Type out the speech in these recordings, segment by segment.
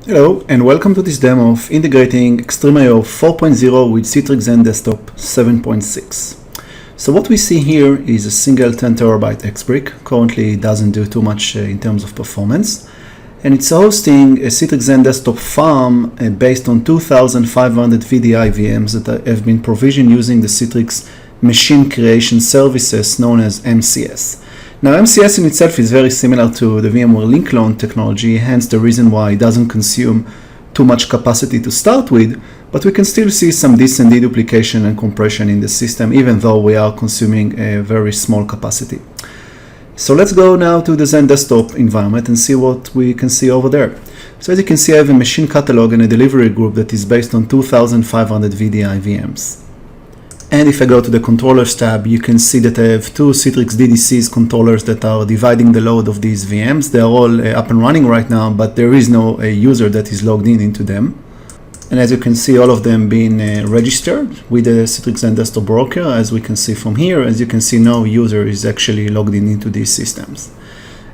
Hello and welcome to this demo of integrating XtremIO 4.0 with Citrix Zen Desktop 7.6. So what we see here is a single 10 terabyte XBrick. Currently it doesn't do too much in terms of performance. And it's hosting a Citrix Zen Desktop farm based on 2,500 VDI VMs that have been provisioned using the Citrix Machine Creation Services known as MCS. Now, MCS in itself is very similar to the VMware link clone technology, hence the reason why it doesn't consume too much capacity to start with, but we can still see some decent deduplication and compression in the system, even though we are consuming a very small capacity. So let's go now to the Zen Desktop environment and see what we can see over there. So as you can see, I have a machine catalog and a delivery group that is based on 2,500 VDI VMs. And if I go to the controllers tab, you can see that I have two Citrix DDCs controllers that are dividing the load of these VMs. They are all up and running right now, but there is no user that is logged in into them. And as you can see, all of them being registered with the Citrix Zen Desktop broker. As we can see from here, as you can see, no user is actually logged in into these systems.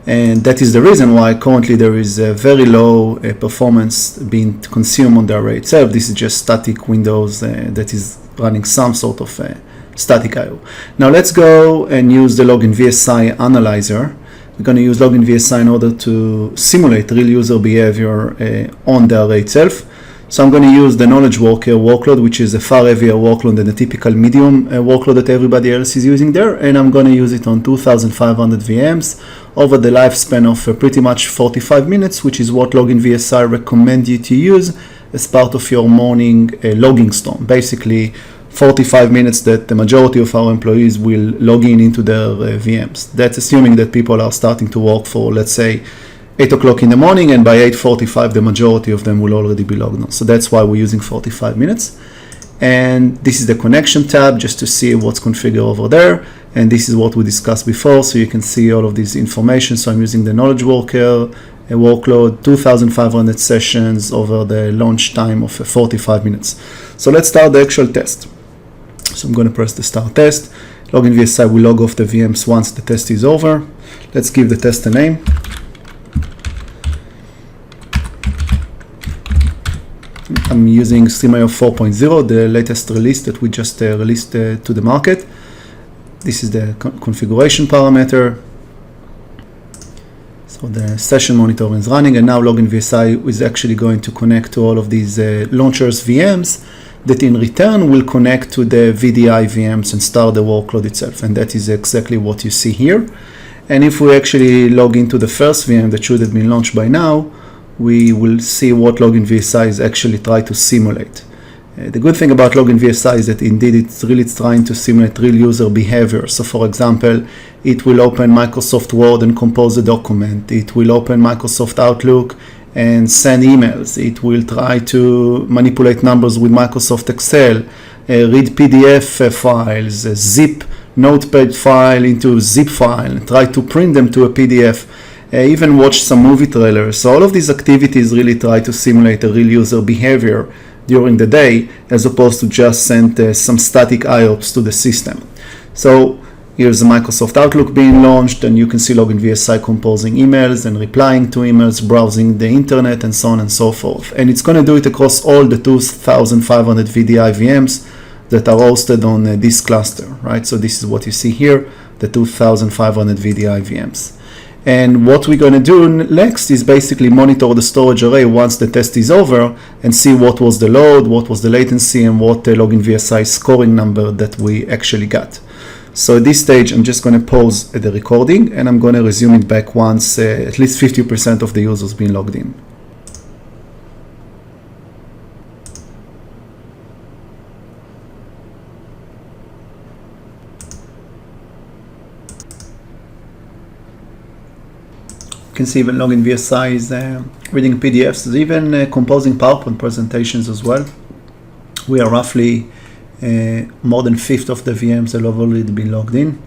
And that is the reason why currently there is a very low performance being consumed on the array itself. This is just static Windows that is running some sort of static I/O. Now let's go and use the LoginVSI analyzer. We're going to use LoginVSI in order to simulate real user behavior on the array itself. So I'm going to use the knowledge worker workload, which is a far heavier workload than the typical medium workload that everybody else is using there. And I'm going to use it on 2,500 VMs over the lifespan of pretty much 45 minutes, which is what LoginVSI recommend you to use as part of your morning logging storm. Basically 45 minutes that the majority of our employees will log in into their VMs. That's assuming that people are starting to work for, let's say, 8 o'clock in the morning, and by 8:45 the majority of them will already be logged on. So that's why we're using 45 minutes. And this is the connection tab just to see what's configured over there. And this is what we discussed before, so you can see all of this information. So I'm using the knowledge worker workload, 2,500 sessions over the launch time of 45 minutes. So let's start the actual test. So I'm going to press the start test. LoginVSI will log off the VMs once the test is over. Let's give the test a name. I'm using XtremIO 4.0, the latest release that we just released to the market. This is the configuration parameter. So the session monitoring is running, and now LoginVSI is actually going to connect to all of these launchers VMs that in return will connect to the VDI VMs and start the workload itself. And that is exactly what you see here. And if we actually log into the first VM that should have been launched by now, we will see what LoginVSI is actually trying to simulate. The good thing about LoginVSI is that indeed it's really trying to simulate real user behavior. So for example, it will open Microsoft Word and compose a document. It will open Microsoft Outlook and send emails. It will try to manipulate numbers with Microsoft Excel, read PDF files, zip notepad file into zip file, and try to print them to a PDF. Even watch some movie trailers. So all of these activities really try to simulate a real user behavior during the day, as opposed to just send some static IOPS to the system. So here's the Microsoft Outlook being launched, and you can see LoginVSI composing emails and replying to emails, browsing the internet, and so on and so forth. And it's going to do it across all the 2,500 VDI VMs that are hosted on this cluster, right? So this is what you see here, the 2,500 VDI VMs. And what we're going to do next is basically monitor the storage array once the test is over and see what was the load, what was the latency, and what the LoginVSI scoring number that we actually got. So at this stage, I'm just going to pause the recording, and I'm going to resume it back once at least 50% of the users been logged in. You can see even LoginVSI is reading PDFs, even composing PowerPoint presentations as well. We are roughly more than a fifth of the VMs that have already been logged in.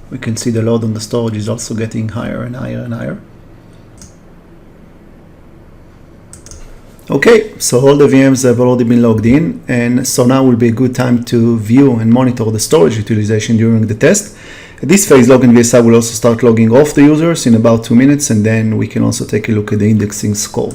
We can see the load on the storage is also getting higher and higher and higher. Okay, so all the VMs have already been logged in, and so now will be a good time to view and monitor the storage utilization during the test. At this phase, LoginVSI will also start logging off the users in about 2 minutes, and then we can also take a look at the indexing score.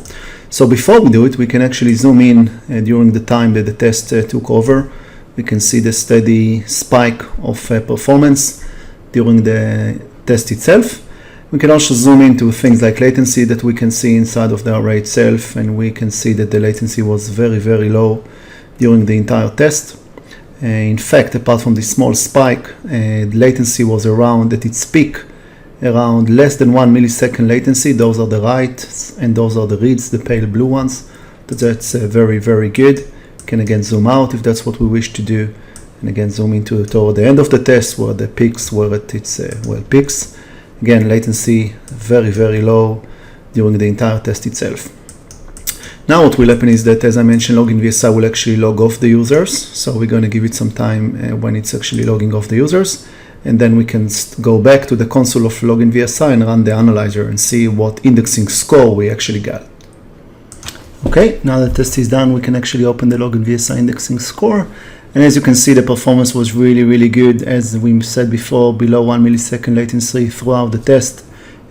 So before we do it, we can actually zoom in during the time that the test took over. We can see the steady spike of performance during the test itself. We can also zoom into things like latency that we can see inside of the array itself, and we can see that the latency was very, very low during the entire test. In fact, apart from this small spike, the latency was around, at its peak, around less than 1 millisecond latency. Those are the writes and those are the reads, the pale blue ones. That's very, very good. You can again zoom out if that's what we wish to do, and again zoom into toward the end of the test where the peaks were at its peaks. Again, latency very, very low during the entire test itself. Now what will happen is that, as I mentioned, LoginVSI will actually log off the users. So we're going to give it some time when it's actually logging off the users. And then we can go back to the console of LoginVSI and run the analyzer and see what indexing score we actually got. Okay, now the test is done, we can actually open the LoginVSI indexing score. And as you can see, the performance was really, really good. As we said before, below 1 millisecond latency throughout the test,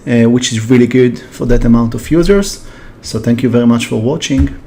which is really good for that amount of users. So thank you very much for watching.